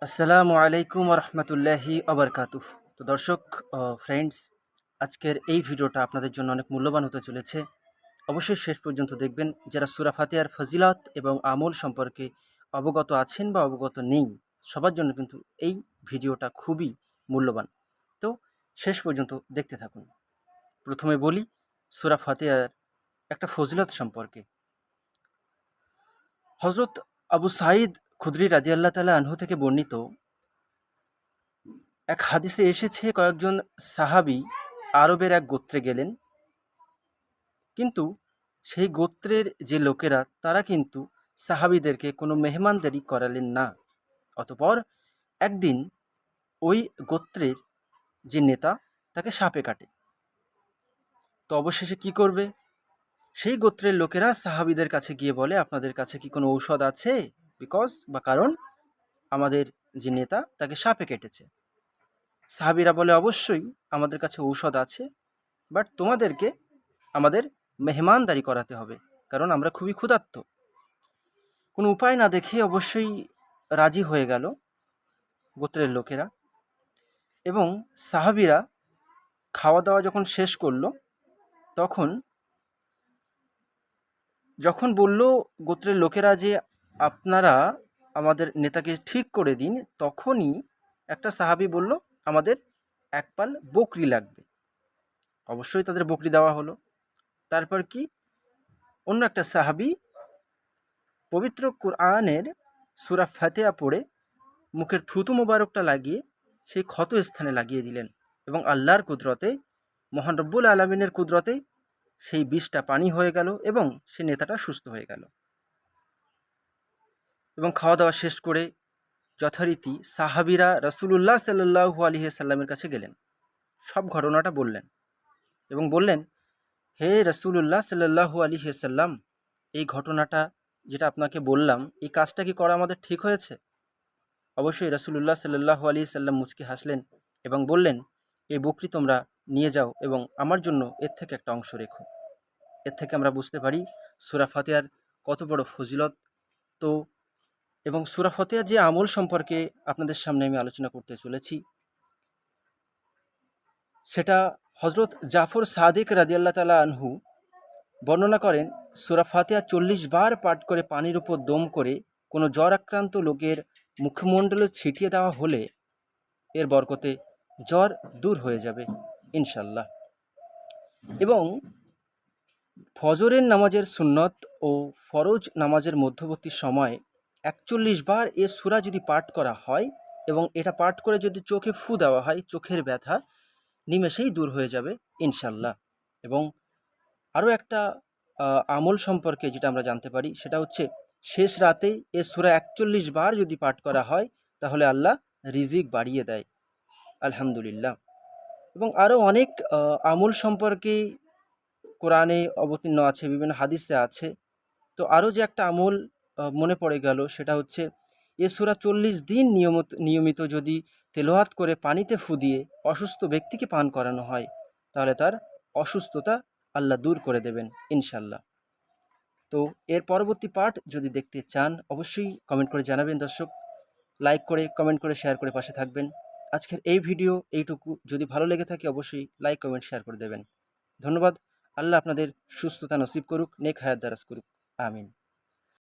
আসসালামু আলাইকুম রহমতুল্লাহি আবরকাতুহ। তো দর্শক, ফ্রেন্ডস, আজকের এই ভিডিওটা আপনাদের জন্য অনেক মূল্যবান হতে চলেছে। অবশ্যই শেষ পর্যন্ত দেখবেন। যারা সূরা ফাতিহার ফজিলত এবং আমল সম্পর্কে অবগত আছেন বা অবগত নেই, সবার জন্য কিন্তু এই ভিডিওটা খুবই মূল্যবান। তো শেষ পর্যন্ত দেখতে থাকুন। প্রথমে বলি সূরা ফাতিহার একটা ফজিলত সম্পর্কে। হজরত আবু সাঈদ খুদরি রাদিয়াল্লাহু তাআলা আনহু থেকে বর্ণিত এক হাদিসে এসেছে, কয়েকজন সাহাবী আরবের এক গোত্রে গেলেন, কিন্তু সেই গোত্রের যে লোকেরা তারা কিন্তু সাহাবীদেরকে কোনো মেহমানদারি করালেন না। অতঃপর একদিন ওই গোত্রের যে নেতা তাকে সাপে কাটে। তো অবশেষে কি করবে? সেই গোত্রের লোকেরা সাহাবীদের কাছে গিয়ে বলে, আপনাদের কাছে কি কোনো ঔষধ আছে? কারণ আমাদের যে নেতা তাকে সাপে কেটেছে। সাহাবীরা বলে, অবশ্যই আমাদের কাছে ঔষধ আছে, বাট তোমাদেরকে আমাদের মেহমানদারি করাতে হবে, কারণ আমরা খুবই ক্ষুধার্ত। কোনো উপায় না দেখে অবশ্যই রাজি হয়ে গেল গোত্রের লোকেরা, এবং সাহাবীরা খাওয়া দাওয়া যখন শেষ করলো, তখন যখন বলল গোত্রের লোকেরা যে আপনারা আমাদের নেতাকে ঠিক করে দিন, তখনই একটা সাহাবী বলল, আমাদের এক পাল বকরি লাগবে। অবশ্যই তাদের বকরি দেওয়া হলো। তারপর কি, অন্য একটা সাহাবী পবিত্র কুরআনের সূরা ফাতিহা পড়ে মুখের থুতু মোবারকটা লাগিয়ে সেই ক্ষত স্থানে লাগিয়ে দিলেন, এবং আল্লাহর কুদরতে, মহান রব্বুল আলমিনের কুদরতে সেই বিষটা পানি হয়ে গেল এবং সে নেতাটা সুস্থ হয়ে গেল। এবং খাওয়া দাওয়া শেষ করে যথারীতি সাহাবীরা রাসূলুল্লাহ সাল্লাল্লাহু আলাইহি সাল্লামের কাছে গেলেন, সব ঘটনাটা বললেন এবং বললেন, হে রাসূলুল্লাহ সাল্লাল্লাহু আলাইহি সাল্লাম, এই ঘটনাটা যেটা আপনাকে বললাম, এই কাজটা কি করা আমাদের ঠিক হয়েছে? অবশ্যই রাসূলুল্লাহ সাল্লাল্লাহু আলাইহি সাল্লাম মুচকি হাসলেন এবং বললেন, এই বকরি তোমরা নিয়ে যাও এবং আমার জন্য এর থেকে একটা অংশ রেখো। এর থেকে আমরা বুঝতে পারি সূরা ফাতিহার কত বড় ফজিলত। তো এবং সূরা ফাতিহার যে আমল সম্পর্কে আপনাদের সামনে আমি আলোচনা করতে চলেছি, সেটা হযরত জাফর সাদিক রাদিয়াল্লাহু তাআলা আনহু বর্ণনা করেন, সূরা ফাতিহা ৪০ বার পাঠ করে পানির উপর দম করে কোনো জ্বর আক্রান্ত লোকের মুখমণ্ডলে ছিটিয়ে দেওয়া হলে এর বরকতে জ্বর দূর হয়ে যাবে ইনশাল্লাহ। এবং ফজরের নামাজের সুন্নত ও ফরজ নামাজের মধ্যবর্তী সময় ৪১ বার এ সূরা যদি পাঠ করা হয় এবং এটা পাঠ করে যদি চোখে ফু দেওয়া হয়, চোখের ব্যথা নিমেষেই দূর হয়ে যাবে ইনশাল্লাহ। এবং আরও একটা আমল সম্পর্কে যেটা আমরা জানতে পারি, সেটা হচ্ছে শেষ রাতেই এ সূরা ৪১ বার যদি পাঠ করা হয়, তাহলে আল্লাহ রিজিক বাড়িয়ে দেয়, আলহামদুলিল্লাহ। এবং আরও অনেক আমল সম্পর্কে কোরআনে অবতীর্ণ আছে, বিভিন্ন হাদিসে আছে। তো আরও যে একটা আমল মনে পড়ে গেল, সেটা হচ্ছে এ সূরা ৪০ দিন নিয়মিত যদি তেলাওয়াত করে পানিতে ফু দিয়ে অসুস্থ ব্যক্তিকে পান করানো হয়, তাহলে তার অসুস্থতা আল্লাহ দূর করে দেবেন ইনশাল্লাহ। তো এর পরবর্তী পার্ট যদি দেখতে চান, অবশ্যই কমেন্ট করে জানাবেন দর্শক। লাইক করে, কমেন্ট করে, শেয়ার করে পাশে থাকবেন। আজকের এই ভিডিও এইটুকু। যদি ভালো লেগে থাকে অবশ্যই লাইক, কমেন্ট, শেয়ার করে দেবেন। ধন্যবাদ। আল্লাহ আপনাদের সুস্থতা নসিব করুক, নেক হায়াত দারাজ করুক। আমিন।